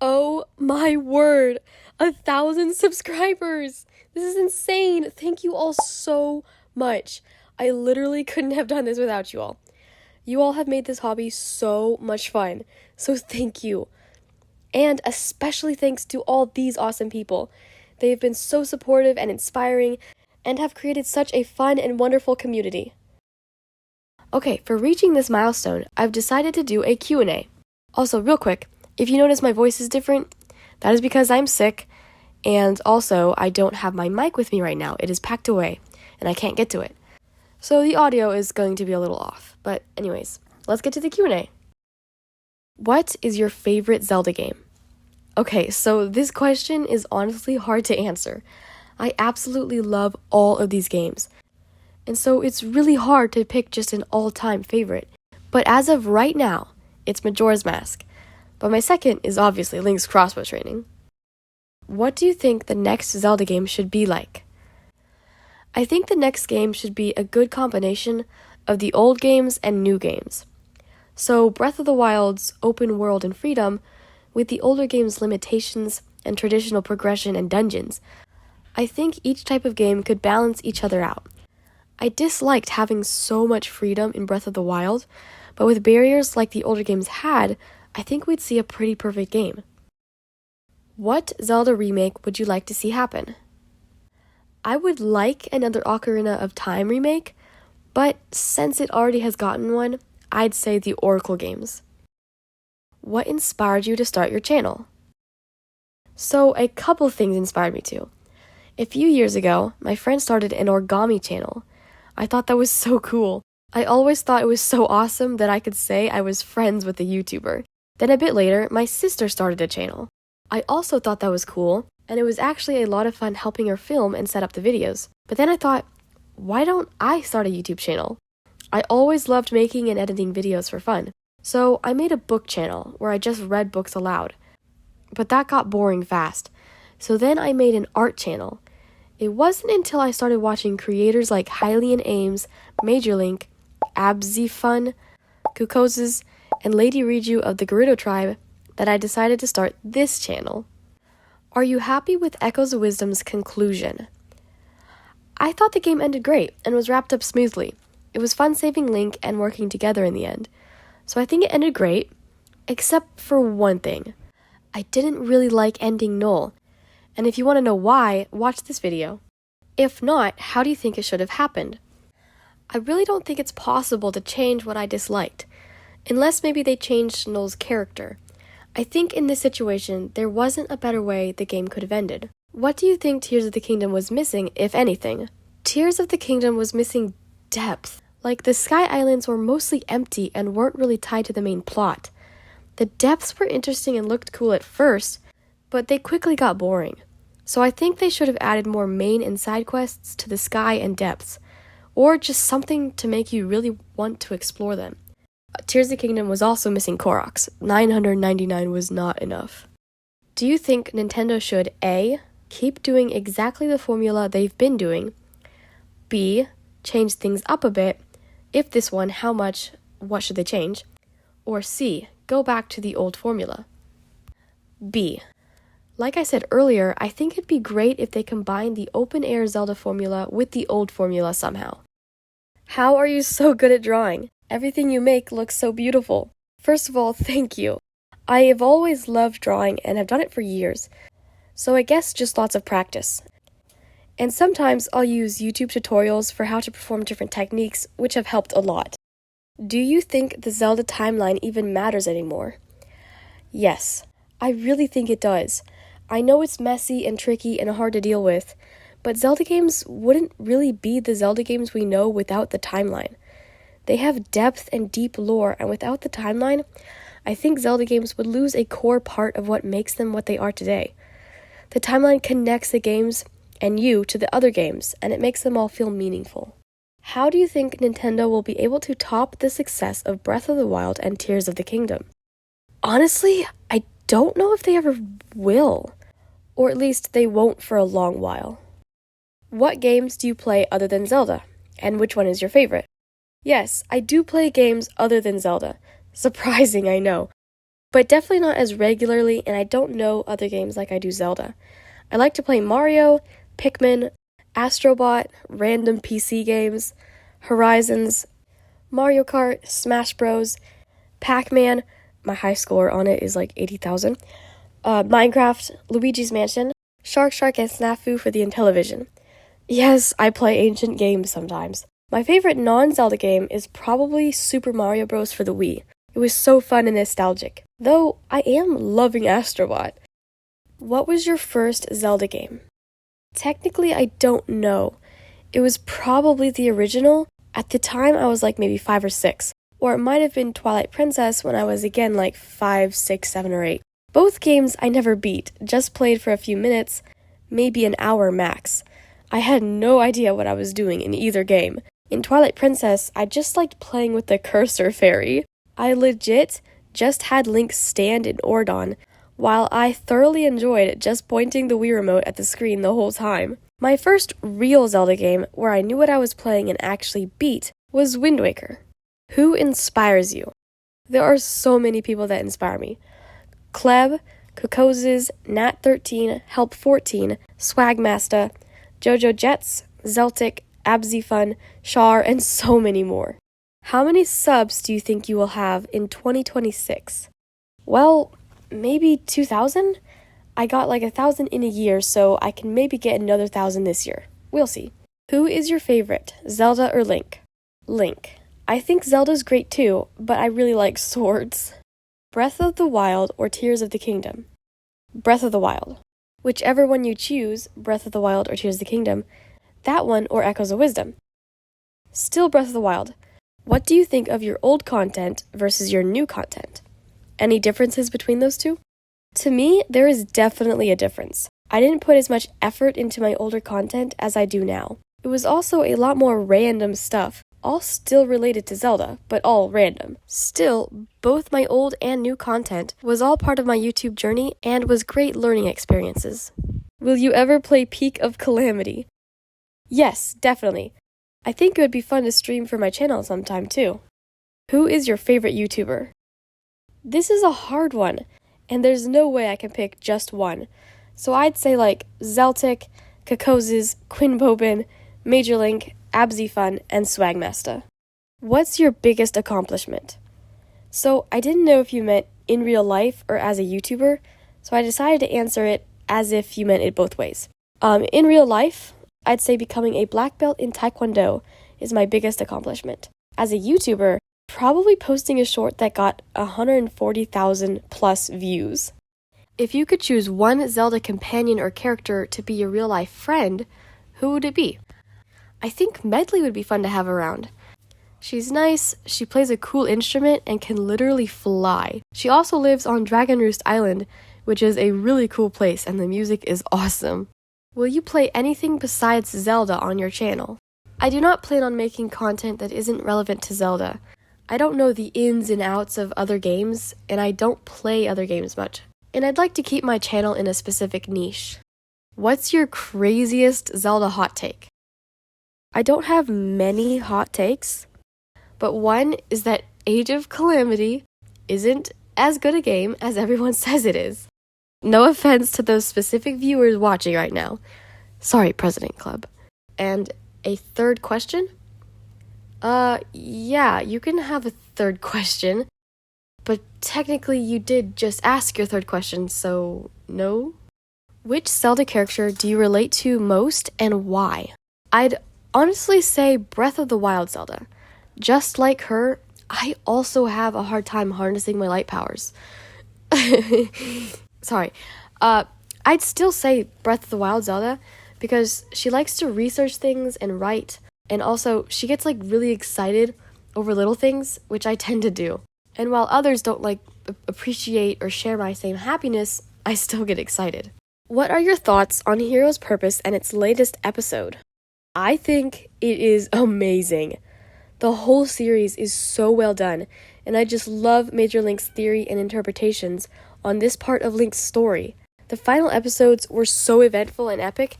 Oh my word! 1,000 subscribers! This is insane! Thank you all so much. I literally couldn't have done this without you all. You all have made this hobby so much fun. So thank you. And especially thanks to all these awesome people. They have been so supportive and inspiring and have created such a fun and wonderful community. Okay, for reaching this milestone, I've decided to do a Q&A. Also, real quick, if you notice my voice is different, that is because I'm sick, and also I don't have my mic with me right now. It is packed away, and I can't get to it. So the audio is going to be a little off. But anyways, let's get to the Q&A. What is your favorite Zelda game? Okay, so this question is honestly hard to answer. I absolutely love all of these games. And so it's really hard to pick just an all-time favorite. But as of right now, it's Majora's Mask. But my second is obviously Link's crossbow training. What do you think the next Zelda game should be like? I think the next game should be a good combination of the old games and new games. So Breath of the Wild's open world and freedom, with the older game's limitations and traditional progression and dungeons. I think each type of game could balance each other out. I disliked having so much freedom in Breath of the Wild, but with barriers like the older games had, I think we'd see a pretty perfect game. What Zelda remake would you like to see happen? I would like another Ocarina of Time remake, but since it already has gotten one, I'd say the Oracle games. What inspired you to start your channel? So a couple things inspired me to. A few years ago, my friend started an origami channel. I thought that was so cool. I always thought it was so awesome that I could say I was friends with a YouTuber. Then a bit later, my sister started a channel. I also thought that was cool, and it was actually a lot of fun helping her film and set up the videos. But then I thought, why don't I start a YouTube channel? I always loved making and editing videos for fun. So I made a book channel where I just read books aloud. But that got boring fast. So then I made an art channel. It wasn't until I started watching creators like Hylian Ames, Major Link, Abzifun, Kukoses, and Lady Riju of the Gerudo tribe that I decided to start this channel. Are you happy with Echoes of Wisdom's conclusion? I thought the game ended great and was wrapped up smoothly. It was fun saving Link and working together in the end. So I think it ended great, except for one thing. I didn't really like ending Noel. And if you want to know why, watch this video. If not, how do you think it should have happened? I really don't think it's possible to change what I disliked, unless maybe they changed Noel's character. I think in this situation, there wasn't a better way the game could have ended. What do you think Tears of the Kingdom was missing, if anything? Tears of the Kingdom was missing depth. Like, the Sky Islands were mostly empty and weren't really tied to the main plot. The depths were interesting and looked cool at first, but they quickly got boring. So I think they should have added more main and side quests to the sky and depths, or just something to make you really want to explore them. Tears of the Kingdom was also missing Koroks. 999 was not enough. Do you think Nintendo should A, keep doing exactly the formula they've been doing, B, change things up a bit, if this one, how much, what should they change, or C, go back to the old formula? B. Like I said earlier, I think it'd be great if they combined the open-air Zelda formula with the old formula somehow. How are you so good at drawing? Everything you make looks so beautiful. First of all, thank you. I have always loved drawing and have done it for years, so I guess just lots of practice. And sometimes I'll use YouTube tutorials for how to perform different techniques, which have helped a lot. Do you think the Zelda timeline even matters anymore? Yes, I really think it does. I know it's messy and tricky and hard to deal with, but Zelda games wouldn't really be the Zelda games we know without the timeline. They have depth and deep lore, and without the timeline, I think Zelda games would lose a core part of what makes them what they are today. The timeline connects the games and you to the other games, and it makes them all feel meaningful. How do you think Nintendo will be able to top the success of Breath of the Wild and Tears of the Kingdom? Honestly, I don't know if they ever will, or at least they won't for a long while. What games do you play other than Zelda, and which one is your favorite? Yes, I do play games other than Zelda. Surprising, I know. but definitely not as regularly, and I don't know other games like I do Zelda. I like to play Mario, Pikmin, Astrobot, random PC games, Horizons, Mario Kart, Smash Bros, Pac-Man, my high score on it is like 80,000, Minecraft, Luigi's Mansion, Shark, and Snafu for the Intellivision. Yes, I play ancient games sometimes. My favorite non-Zelda game is probably Super Mario Bros. For the Wii. It was so fun and nostalgic. Though, I am loving Astrobot. What was your first Zelda game? Technically, I don't know. It was probably the original. At the time, I was like maybe 5 or 6. Or it might have been Twilight Princess when I was again like 5, 6, 7, or 8. Both games I never beat, just played for a few minutes, maybe an hour max. I had no idea what I was doing in either game. In Twilight Princess, I just liked playing with the cursor fairy. I legit just had Link stand in Ordon, while I thoroughly enjoyed just pointing the Wii remote at the screen the whole time. My first real Zelda game, where I knew what I was playing and actually beat, was Wind Waker. Who inspires you? There are so many people that inspire me. Kleb, Kokoses, Nat13, Help14, Swagmaster, Jojo Jets, Zeltic, Abzifun, Char, and so many more. How many subs do you think you will have in 2026? Well, maybe 2,000? I got like 1,000 in a year, so I can maybe get another 1,000 this year. We'll see. Who is your favorite, Zelda or Link? Link. I think Zelda's great too, but I really like swords. Breath of the Wild or Tears of the Kingdom? Breath of the Wild. Whichever one you choose, Breath of the Wild or Tears of the Kingdom, that one or Echoes of Wisdom. Still Breath of the Wild. What do you think of your old content versus your new content? Any differences between those two? To me, there is definitely a difference. I didn't put as much effort into my older content as I do now. It was also a lot more random stuff, all still related to Zelda, but all random. Still, both my old and new content was all part of my YouTube journey and was great learning experiences. Will you ever play Peak of Calamity? Yes, definitely. I think it would be fun to stream for my channel sometime too. Who is your favorite YouTuber? This is a hard one, and there's no way I can pick just one. So I'd say like Zeltic, Kokoses, Quinbobin, Major Link, Abzifun, and Swagmaster. What's your biggest accomplishment? So I didn't know if you meant in real life or as a YouTuber, so I decided to answer it as if you meant it both ways. In real life, I'd say becoming a black belt in Taekwondo is my biggest accomplishment. As a YouTuber, probably posting a short that got 140,000 plus views. If you could choose one Zelda companion or character to be your real life friend, who would it be? I think Medley would be fun to have around. She's nice, she plays a cool instrument, and can literally fly. She also lives on Dragon Roost Island, which is a really cool place, and the music is awesome. Will you play anything besides Zelda on your channel? I do not plan on making content that isn't relevant to Zelda. I don't know the ins and outs of other games, and I don't play other games much. And I'd like to keep my channel in a specific niche. What's your craziest Zelda hot take? I don't have many hot takes, but one is that Age of Calamity isn't as good a game as everyone says it is. No offense to those specific viewers watching right now. Sorry, President Club. And a third question? Yeah, you can have a third question, but technically you did just ask your third question, so no? Which Zelda character do you relate to most and why? I'd honestly say Breath of the Wild Zelda. Just like her, I also have a hard time harnessing my light powers. Sorry. I'd still say Breath of the Wild Zelda because she likes to research things and write, and also she gets like really excited over little things, which I tend to do. And while others don't like appreciate or share my same happiness, I still get excited. What are your thoughts on Hero's Purpose and its latest episode? I think it is amazing. The whole series is so well done, and I just love Major Link's theory and interpretations on this part of Link's story. The final episodes were so eventful and epic,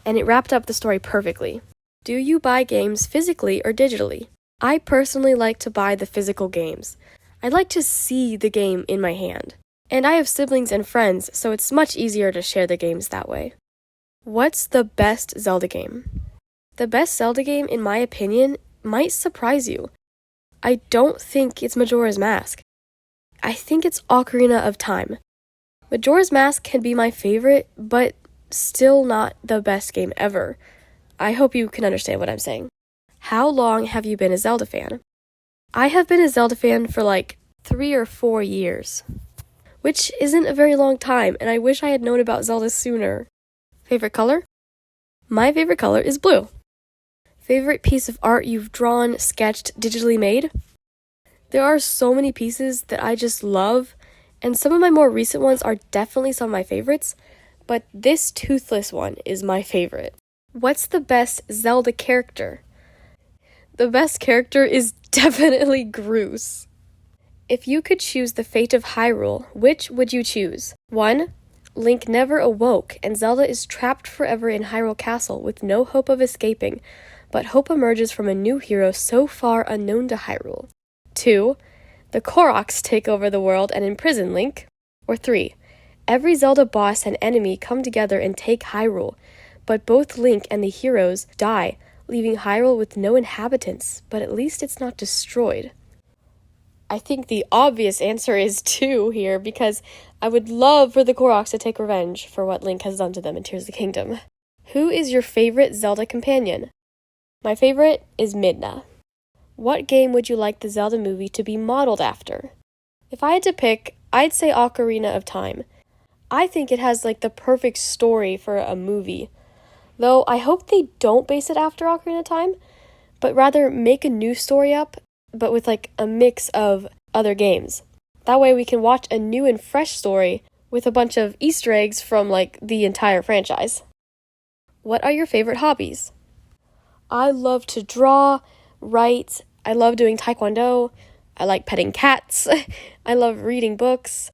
and it wrapped up the story perfectly. Do you buy games physically or digitally? I personally like to buy the physical games. I like to see the game in my hand. And I have siblings and friends, so it's much easier to share the games that way. What's the best Zelda game? The best Zelda game, in my opinion, might surprise you. I don't think it's Majora's Mask. I think it's Ocarina of Time. Majora's Mask can be my favorite, but still not the best game ever. I hope you can understand what I'm saying. How long have you been a Zelda fan? I have been a Zelda fan for like 3 or 4 years, which isn't a very long time, and I wish I had known about Zelda sooner. Favorite color? My favorite color is blue. Favorite piece of art you've drawn, sketched, digitally made? There are so many pieces that I just love, and some of my more recent ones are definitely some of my favorites, but this toothless one is my favorite. What's the best Zelda character? The best character is definitely Groose. If you could choose the fate of Hyrule, which would you choose? 1. Link never awoke, and Zelda is trapped forever in Hyrule Castle with no hope of escaping, but hope emerges from a new hero so far unknown to Hyrule. 2. The Koroks take over the world and imprison Link. Or 3. Every Zelda boss and enemy come together and take Hyrule, but both Link and the heroes die, leaving Hyrule with no inhabitants, but at least it's not destroyed. I think the obvious answer is 2 here, because I would love for the Koroks to take revenge for what Link has done to them in Tears of the Kingdom. Who is your favorite Zelda companion? My favorite is Midna. What game would you like the Zelda movie to be modeled after? If I had to pick, I'd say Ocarina of Time. I think it has like the perfect story for a movie. Though I hope they don't base it after Ocarina of Time, but rather make a new story up, but with like a mix of other games. That way we can watch a new and fresh story with a bunch of Easter eggs from like the entire franchise. What are your favorite hobbies? I love to draw, write, I love doing taekwondo, I like petting cats, I love reading books,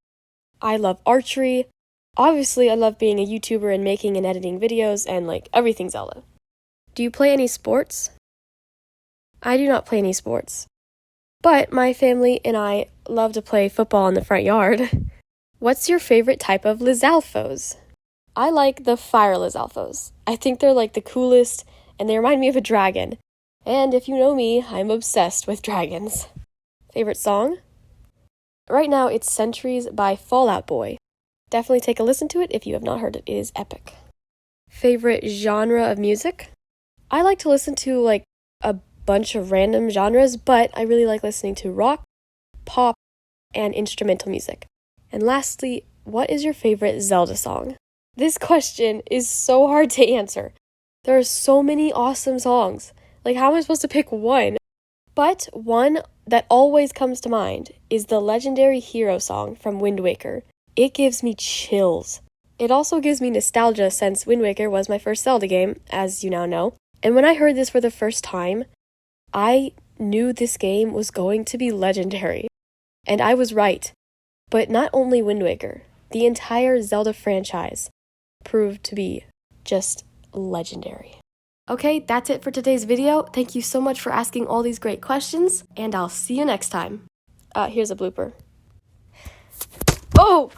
I love archery. Obviously, I love being a YouTuber and making and editing videos and like everything Zelda. Do you play any sports? I do not play any sports. But my family and I love to play football in the front yard. What's your favorite type of Lizalfos? I like the fire Lizalfos. I think they're like the coolest and they remind me of a dragon. And if you know me, I'm obsessed with dragons. Favorite song? Right now it's Centuries by Fall Out Boy. Definitely take a listen to it if you have not heard it. It is epic. Favorite genre of music? I like to listen to like a bunch of random genres, but I really like listening to rock, pop, and instrumental music. And lastly, what is your favorite Zelda song? This question is so hard to answer. There are so many awesome songs. Like, how am I supposed to pick one? But one that always comes to mind is the legendary Hero song from Wind Waker. It gives me chills. It also gives me nostalgia since Wind Waker was my first Zelda game, as you now know. And when I heard this for the first time, I knew this game was going to be legendary. And I was right. But not only Wind Waker, the entire Zelda franchise proved to be just legendary. Okay, that's it for today's video. Thank you so much for asking all these great questions, and I'll see you next time. Here's a blooper. Oh!